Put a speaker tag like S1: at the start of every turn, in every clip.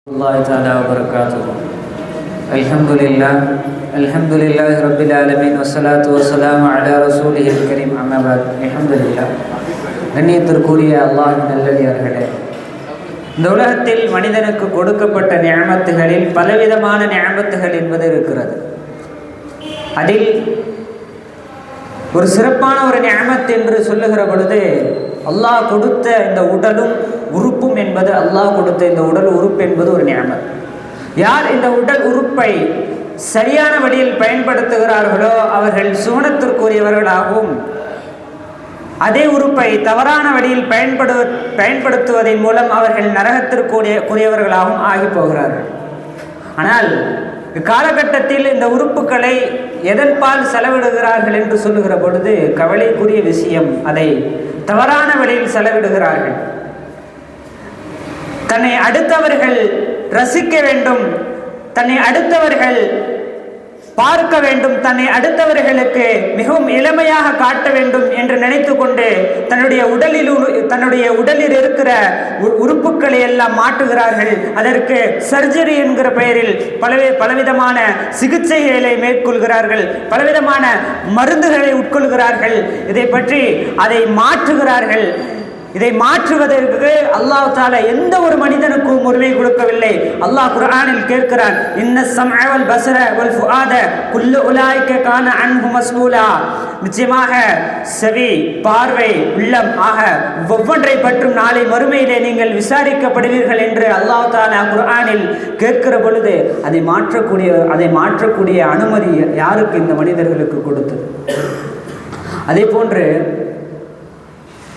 S1: الله تعالى وبركاته. الحمد لله رب العالمين والصلاة والسلام على رسوله الكريم. أما بعد. الحمد لله. கண்ணியத்திற்குரிய அல்லாஹ்வின் நல்லடியார்களே, இந்த உலகத்தில் மனிதனுக்கு கொடுக்கப்பட்ட நிஅமத்துகளில் பலவிதமான நிஅமத்துகள் என்பது இருக்கிறது. அதில் ஒரு சிறப்பான ஒரு நிஅமத் என்று சொல்லுகிற பொழுது அல்லாஹ் கொடுத்த இந்த உடலும் உறுப்பும் என்பது, அல்லாஹ் கொடுத்த இந்த உடல் உறுப்பு என்பது ஒரு நிஅமத். யார் இந்த உடல் உறுப்பை சரியான வழியில் பயன்படுத்துகிறார்களோ அவர்கள் சுவனத்திற்குரியவர்களாகவும், அதே உறுப்பை தவறான வழியில் பயன்படுத்துவதன் மூலம் அவர்கள் நரகத்திற்குரியவர்களாகவும் ஆகி போகிறார்கள். ஆனால் இக்காலகட்டத்தில் இந்த உறுப்புகளை எதன்பால் செலவிடுகிறார்கள் என்று சொல்லுகிற பொழுது கவலைக்குரிய விஷயம், அதை தவறான வழியில் செலவிடுகிறார்கள். தன்னை அடுத்தவர்கள் ரசிக்க வேண்டும், தன்னை அடுத்தவர்கள் பார்க்க வேண்டும், தன்னை அடுத்தவர்களுக்கு மிகவும் இளமையாக காட்ட வேண்டும் என்று நினைத்து கொண்டு தன்னுடைய உடலில் இருக்கிற உறுப்புகளை எல்லாம் மாற்றுகிறார்கள். அதற்கு சர்ஜரி என்கிற பெயரில் பலவிதமான சிகிச்சைகளை மேற்கொள்கிறார்கள், பலவிதமான மருந்துகளை உட்கொள்கிறார்கள். இதை பற்றி அதை மாற்றுகிறார்கள். இதை மாற்றுவதற்கு அல்லாஹ் தஆலா எந்த ஒரு மனிதனுக்கும் உரிமை கொடுக்கவில்லை. அல்லாஹ் குர்ஆனில் கேட்கிறான், இன்ன ஸம்அ வல் பஸர வல் ஃபுஆத குல்லு உலாயிக கான அன்ஹு மஸ்ஊலா. நிச்சயமாக செவி, பார்வை, உள்ளம் ஆக ஒவ்வொன்றை பற்றும் நாளை மறுமையிலே நீங்கள் விசாரிக்கப்படுவீர்கள் என்று அல்லாஹ் தஆலா குர்ஆனில் கேட்கிற பொழுது அதை மாற்றக்கூடிய அனுமதி யாருக்கு? இந்த மனிதர்களுக்கு கொடுத்தது. அதே போன்று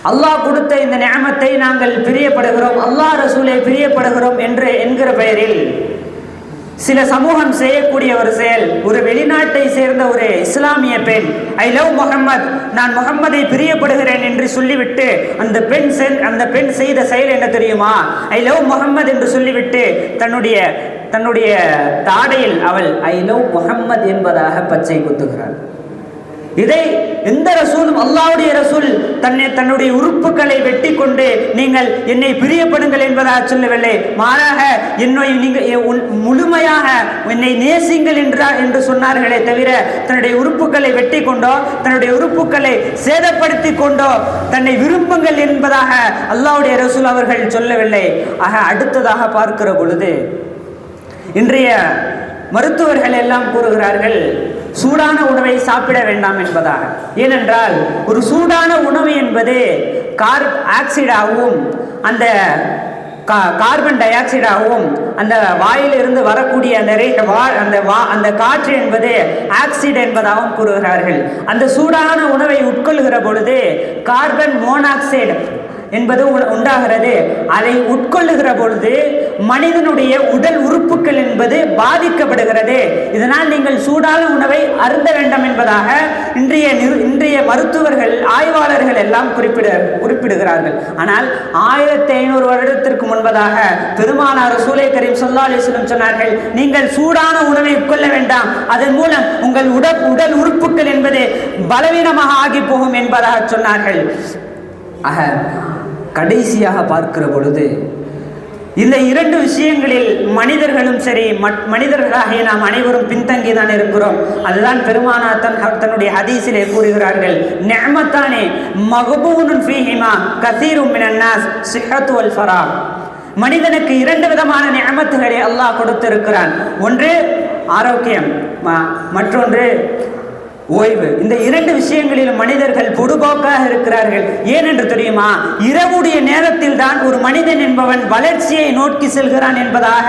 S1: அல்லாஹ் கொடுத்த இந்த நிஅமத்தை நாங்கள் பிரியப்படுகிறோம், அல்லாஹ் ரசூலை பிரியப்படுகிறோம் என்கிற பெயரில் சில சமூகம் செய்யக்கூடிய ஒரு செயல். ஒரு வெளிநாட்டை சேர்ந்த ஒரு இஸ்லாமிய பெண், ஐ லவ் முஹம்மத், நான் முஹம்மதை பிரியப்படுகிறேன் என்று சொல்லிவிட்டு அந்த பெண் செய்த செயல் என்ன தெரியுமா? ஐ லவ் முஹம்மத் என்று சொல்லிவிட்டு தன்னுடைய தாடையில் அவள் ஐ லவ் முஹம்மத் என்பதாக பச்சை குத்துகிறாள். இதை எந்த ரசூலும், அல்லாஹ்வுடைய ரசூல் தன்னுடைய உறுப்புகளை வெட்டி கொண்டு நீங்கள் என்னை பிரியப்படுங்கள் என்பதாக சொல்லவில்லை. மாறாக முழுமையாக என்னை நேசிங்கள் என்று சொன்னார்களே தவிர தன்னுடைய உறுப்புகளை வெட்டி கொண்டோ தன்னுடைய உறுப்புகளை சேதப்படுத்தி கொண்டோ தன்னை விரும்புங்கள் என்பதாக அல்லாஹ்வுடைய ரசூல் அவர்கள் சொல்லவில்லை. ஆக அடுத்ததாக பார்க்கிற பொழுது இன்றைய மருத்துவர்கள் எல்லாம் கூறுகிறார்கள் சூடான உணவை சாப்பிட வேண்டாம் என்பதாக. ஏனென்றால் ஒரு சூடான உணவு என்பது ஆக்சைடாகவும் அந்த கார்பன் டை ஆக்சைடாகவும் அந்த வாயிலிருந்து வரக்கூடிய அந்த காற்று என்பது ஆக்சைடு என்பதாகவும் கூறுகிறார்கள். அந்த சூடான உணவை உட்கொள்கிற பொழுது கார்பன் மோனாக்சைடு என்பது உண்டாகிறது. அதை உட்கொள்ளுகிற பொழுது மனிதனுடைய உடல் உறுப்புகள் என்பது பாதிக்கப்படுகிறது. இதனால் நீங்கள் சூடான உணவை அருந்த வேண்டாம் என்பதாக இன்றைய மருத்துவர்கள், ஆய்வாளர்கள் எல்லாம் குறிப்பிடுகிறார்கள். ஆனால் 1500 வருடத்திற்கு முன்பதாக பெருமானார் ரசூலை கரீம் ஸல்லல்லாஹு அலைஹி வஸல்லம் சொன்னார்கள், நீங்கள் சூடான உணவை உட்கொள்ள வேண்டாம், அதன் மூலம் உங்கள் உடல் உறுப்புகள் என்பது பலவீனமாக ஆகி போகும் என்பதாக சொன்னார்கள். ஆக கடைசியாக பார்க்கிற பொழுது இந்த இரண்டு விஷயங்களில் மனிதர்களும் சரி, மனிதர்களாகிய நாம் அனைவரும் பின்தங்கி தான் இருக்கிறோம். அதுதான் பெருமானார் தன்னுடைய ஹதீஸிலே கூறுகிறார்கள், நிஅமத்தானே மக்பூனுன் ஃபீஹிமா கஸீரும் மினன் நாஸ் ஸிஹ்ஹத்து வல் ஃபராக். மனிதனுக்கு இரண்டு விதமான நிஅமத்துகளை அல்லாஹ் கொடுத்திருக்கிறான். ஒன்று ஆரோக்கியம், மற்றொன்று ஓய்வு. இந்த இரண்டு விஷயங்களிலும் மனிதர்கள் பொடுபோக்காக இருக்கிறார்கள். ஏனென்று தெரியுமா? இரவுடைய நேரத்தில் தான் ஒரு மனிதன் என்பவன் வளர்ச்சியை நோக்கி செல்கிறான் என்பதாக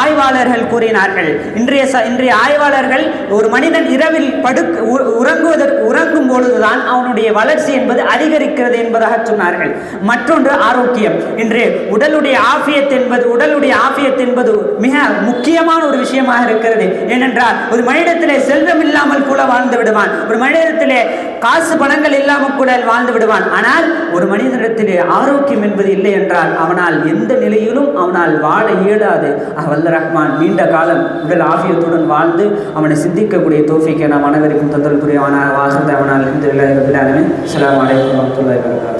S1: ஆய்வாளர்கள் கூறினார்கள். இன்றைய ஆய்வாளர்கள் ஒரு மனிதன் இரவில் உறங்கும் பொழுதுதான் அவனுடைய வளர்ச்சி என்பது அதிகரிக்கிறது என்பதாக சொன்னார்கள். மற்றொன்று ஆரோக்கியம். இன்று உடலுடைய ஆஃபியத் என்பது மிக முக்கியமான ஒரு விஷயமாக இருக்கிறது. ஏனென்றால் ஒரு மனிதத்திலே செல்வம் இல்லாமல் கூட வாழ்ந்து ஒரு மனிதத்திலே காசு பணங்கள் இல்லாமல் கூட வாழ்ந்து விடுவான். ஆனால் ஒரு மனிதனிடத்திலே ஆரோக்கியம் என்பது இல்லை என்றால் அவனால் எந்த நிலையிலும் அவனால் வாழ இயலாது. வல்ல ரஹ்மான் நீண்ட காலம் உடல் ஆஃபியத்துடன் வாழ்ந்து அவனை சிந்திக்கக்கூடிய தௌஃபீக்கை நாம் அனைவருக்கும் தந்தல் புரியவான வாசத்தை அவனால் இருந்து விளையாடுவேன். அஸ்ஸலாமு அலைக்கும் வரஹ்மத்துல்லாஹி வபரகாத்துஹு.